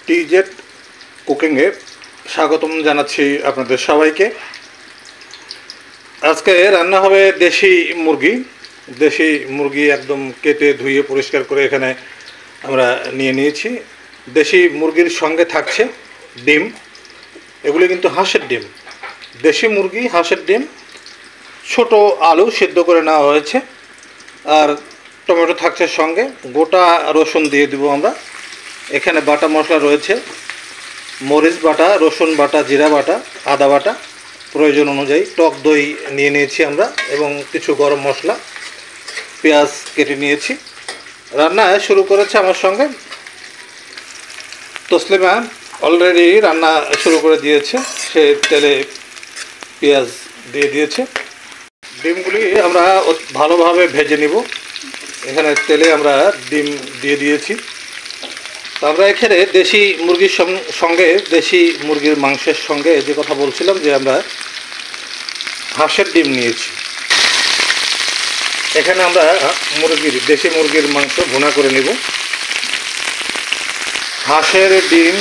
TZ কুকিংয়ে স্বাগতম জানাচ্ছি আপনাদের সবাইকে। আজকে রান্না হবে দেশি মুরগি। দেশি মুরগি একদম কেটে ধুয়ে পরিষ্কার করে এখানে আমরা নিয়ে নিয়েছি। দেশি মুরগির সঙ্গে থাকছে ডিম, এগুলি কিন্তু হাঁসের ডিম। দেশি মুরগি, হাঁসের ডিম, ছোট আলু সিদ্ধ করে নেওয়া হয়েছে, আর টমেটো থাকছে সঙ্গে। গোটা রসুন দিয়ে দিব আমরা। এখানে বাটা মশলা রয়েছে, মরিচ বাটা, রসুন বাটা, জিরা বাটা, আদা বাটা, প্রয়োজন অনুযায়ী টক দই নিয়ে নিয়েছি আমরা, এবং কিছু গরম মশলা, পেঁয়াজ কেটে নিয়েছি। রান্না শুরু করেছে আমার সঙ্গে তসলিমা, অলরেডি রান্না শুরু করে দিয়েছে। সে তেলে পেঁয়াজ দিয়ে দিয়েছে। ডিমগুলি আমরা ভালোভাবে ভেজে নিব। এখানে তেলে আমরা ডিম দিয়ে দিয়েছি। আমরা এখানে দেশি মুরগির সঙ্গে, দেশি মুরগির মাংসের সঙ্গে যে কথা বলছিলাম যে আমরা হাঁসের ডিম নিয়েছি। এখানে আমরা দেশি মুরগির মাংস ভুনা করে নেব। হাঁসের ডিম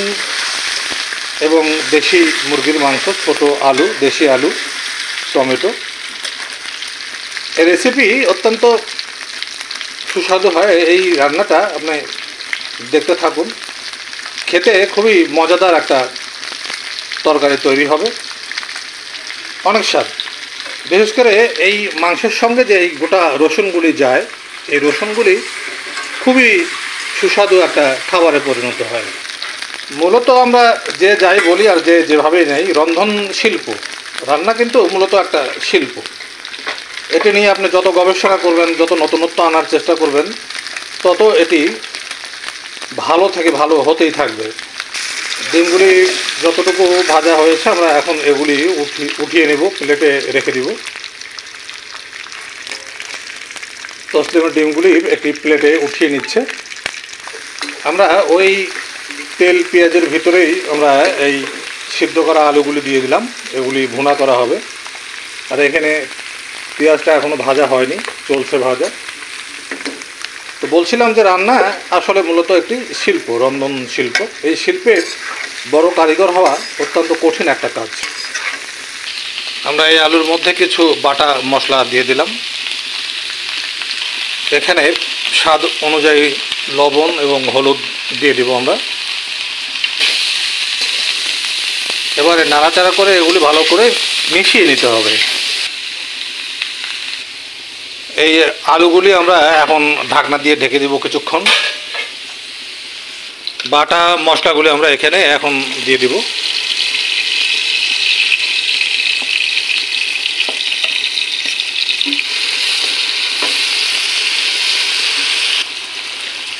এবং দেশি মুরগির মাংস, ছোট আলু, দেশি আলু, টমেটো। এই রেসিপি অত্যন্ত সুস্বাদু হয়। এই রান্নাটা আপনি দেখতে থাকুন, খেতে খুবই মজাদার একটা তরকারি তৈরি হবে, অনেক স্বাদ। বিশেষ করে এই মাংসের সঙ্গে যে এই গোটা রসুনগুলি যায়, এই রসুনগুলি খুবই সুস্বাদু একটা খাবারে পরিণত হয়। মূলত আমরা যে যাই বলি আর যে যেভাবেই নেই, রন্ধন শিল্প, রান্না কিন্তু মূলত একটা শিল্প। এটি নিয়ে আপনি যত গবেষণা করবেন, যত নতুনত্ব আনার চেষ্টা করবেন, তত এটি ভালো থেকে ভালো হতেই থাকবে। ডিমগুলি যতটুকু ভাজা হয়েছে আমরা এখন এগুলি উঠিয়ে নেব, প্লেটে রেখে দিব। তসলিমের ডিমগুলি একটি প্লেটে উঠিয়ে নিচ্ছে। আমরা ওই তেল পেঁয়াজের ভিতরেই আমরা এই সিদ্ধ করা আলুগুলি দিয়ে দিলাম, এগুলি ভুনা করা হবে। আর এখানে পেঁয়াজটা এখনও ভাজা হয়নি, চলছে ভাজা। তো বলছিলাম যে রান্না আসলে মূলত একটি শিল্প, রন্ধন শিল্প। এই শিল্পের বড় কারিগর হওয়া অত্যন্ত কঠিন একটা কাজ। আমরা এই আলুর মধ্যে কিছু বাটা মশলা দিয়ে দিলাম। এখানে স্বাদ অনুযায়ী লবণ এবং হলুদ দিয়ে দিব আমরা। এবারে নাড়াচাড়া করে এগুলি ভালো করে মিশিয়ে নিতে হবে। এই আলুগুলি আমরা এখন ঢাকনা দিয়ে ঢেকে দিব কিছুক্ষণ। বাটা মশলাগুলি আমরা এখানে এখন দিয়ে দিব।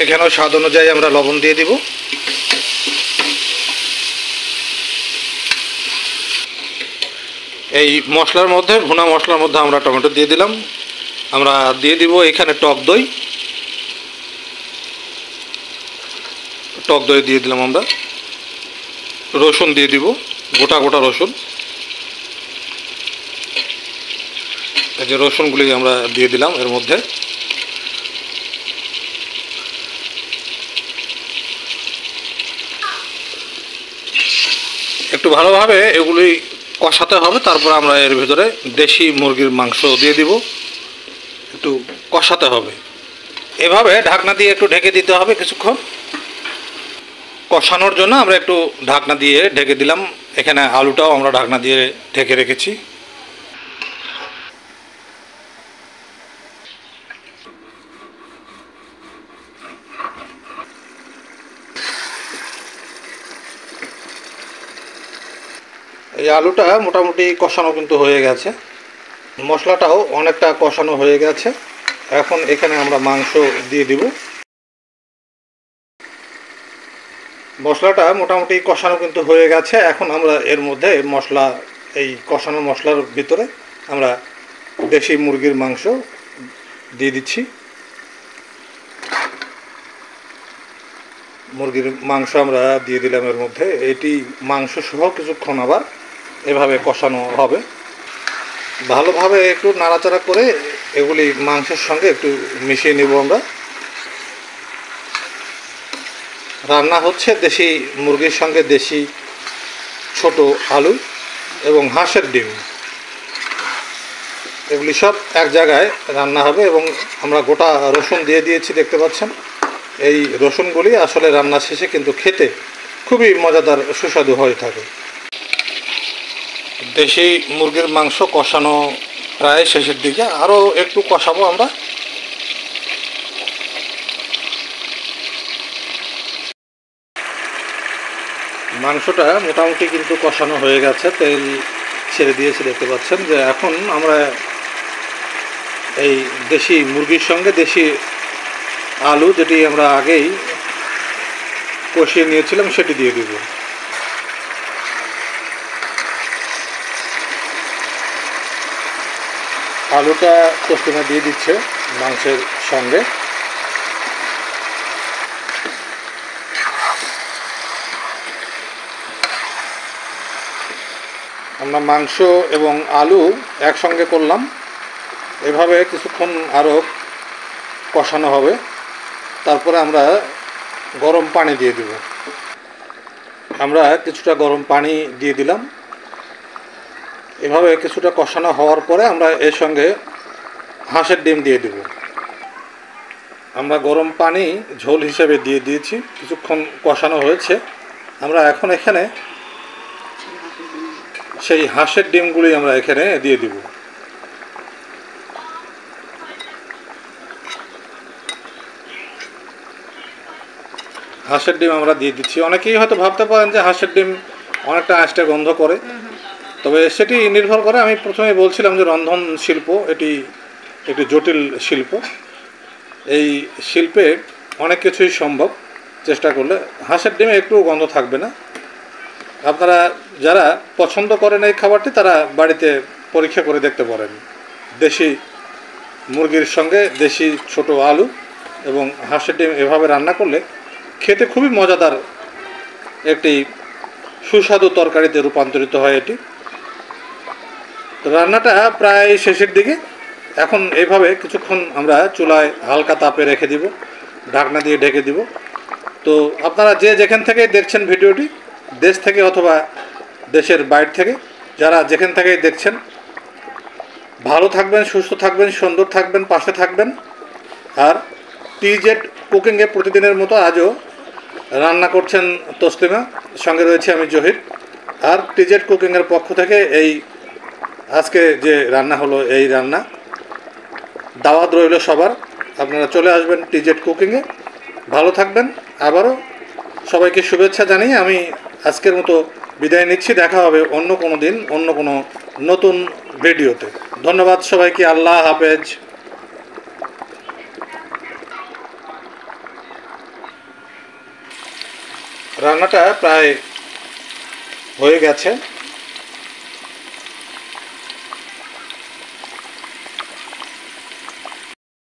এখানেও স্বাদ অনুযায়ী আমরা লবণ দিয়ে দিব। এই মশলার মধ্যে, ভুনা মশলার মধ্যে আমরা টমেটো দিয়ে দিলাম। আমরা দিয়ে দিব এখানে টক দই। টক দই দিয়ে দিলাম আমরা। রসুন দিয়ে দিব, গোটা গোটা রসুন। এই যে রসুনগুলি আমরা দিয়ে দিলাম এর মধ্যে। একটু ভালোভাবে এগুলি কষাতে হবে। তারপর আমরা এর ভিতরে দেশি মুরগির মাংস দিয়ে দিব, একটু কষাতে হবে। এভাবে ঢাকনা দিয়ে একটু ঢেকে দিতে হবে কিছুক্ষণ। কষানোর জন্য আমরা একটু ঢাকনা দিয়ে ঢেকে দিলাম। এখানে আলুটাও আমরা ঢাকনা দিয়ে ঢেকে রেখেছি। এই আলুটা মোটামুটি কষানো কিন্তু হয়ে গেছে, মশলাটাও অনেকটা কষানো হয়ে গেছে। এখন এখানে আমরা মাংস দিয়ে দিব। মশলাটা মোটামুটি কষানো কিন্তু হয়ে গেছে। এখন আমরা এর মধ্যে মশলা, এই কষানো মশলার ভিতরে আমরা দেশি মুরগির মাংস দিয়ে দিচ্ছি। মুরগির মাংস আমরা দিয়ে দিলাম এর মধ্যে। এটি মাংস সহ কিছুক্ষণ আবার এভাবে কষানো হবে। ভালোভাবে একটু নাড়াচাড়া করে এগুলি মাংসের সঙ্গে একটু মিশিয়ে নেব আমরা। রান্না হচ্ছে দেশি মুরগির সঙ্গে দেশি ছোট আলু এবং হাঁসের ডিম, এগুলি সব এক জায়গায় রান্না হবে। এবং আমরা গোটা রসুন দিয়ে দিয়েছি, দেখতে পাচ্ছেন। এই রসুনগুলি আসলে রান্না শেষে কিন্তু খেতে খুবই মজাদার সুস্বাদু হয়ে থাকে। দেশি মুরগির মাংস কষানো প্রায় শেষের দিকে, আরও একটু কষাবো আমরা। মাংসটা মোটামুটি কিন্তু কষানো হয়ে গেছে, তেল ছেড়ে দিয়েছে, দেখতে পাচ্ছেন। যে এখন আমরা এই দেশি মুরগির সঙ্গে দেশি আলু, যেটি আমরা আগেই কষিয়ে নিয়েছিলাম, সেটি দিয়ে দিব। আলুটা তসলিমা দিয়ে দিচ্ছে মাংসের সঙ্গে। আমরা মাংস এবং আলু একসঙ্গে করলাম, এভাবে কিছুক্ষণ আরও কষানো হবে। তারপরে আমরা গরম পানি দিয়ে দেব। আমরা কিছুটা গরম পানি দিয়ে দিলাম। এভাবে কিছুটা কষানো হওয়ার পরে আমরা এর সঙ্গে হাঁসের ডিম দিয়ে দেব। আমরা গরম পানি ঝোল হিসেবে দিয়ে দিয়েছি, কিছুক্ষণ কষানো হয়েছে। আমরা এখন এখানে সেই হাঁসের ডিমগুলি আমরা এখানে দিয়ে দিব। হাঁসের ডিম আমরা দিয়ে দিচ্ছি। অনেকেই হয়তো ভাবতে পারেন যে হাঁসের ডিম অনেকটা আঁচটা গন্ধ করে, তবে সেটি নির্ভর করে। আমি প্রথমে বলছিলাম যে রন্ধন শিল্প এটি একটি জটিল শিল্প। এই শিল্পে অনেক কিছুই সম্ভব চেষ্টা করলে। হাঁসের ডিমে একটু গন্ধ থাকবে না। আপনারা যারা পছন্দ করেন এই খাবারটি, তারা বাড়িতে পরীক্ষা করে দেখতে পারেন। দেশি মুরগির সঙ্গে দেশি ছোট আলু এবং হাঁসের ডিম এভাবে রান্না করলে খেতে খুবই মজাদার একটি সুস্বাদু তরকারিতে রূপান্তরিত হয় এটি। তো রান্নাটা প্রায় শেষের দিকে। এখন এইভাবে কিছুক্ষণ আমরা চুলায় হালকা তাপে রেখে দিব, ঢাকনা দিয়ে ঢেকে দিব। তো আপনারা যে যেখান থেকে দেখছেন ভিডিওটি, দেশ থেকে অথবা দেশের বাইরে থেকে, যারা যেখান থেকেই দেখছেন, ভালো থাকবেন, সুস্থ থাকবেন, সুন্দর থাকবেন, পাশে থাকবেন। আর টিজেড কুকিংয়ে প্রতিদিনের মতো আজও রান্না করছেন তসলিমা, সঙ্গে রয়েছে আমি জহির। আর টিজেড কুকিংয়ের পক্ষ থেকে এই আজকে যে রান্না হলো, এই রান্না দাওয়াত রইল সবার। আপনারা চলে আসবেন টিজেড কুকিংয়ে। ভালো থাকবেন। আবারও সবাইকে শুভেচ্ছা জানিয়ে আমি আজকের মতো বিদায় নিচ্ছি। দেখা হবে অন্য কোনো দিন, অন্য কোনো নতুন ভিডিওতে। ধন্যবাদ সবাইকে। আল্লাহ হাফেজ। রান্নাটা প্রায় হয়ে গেছে।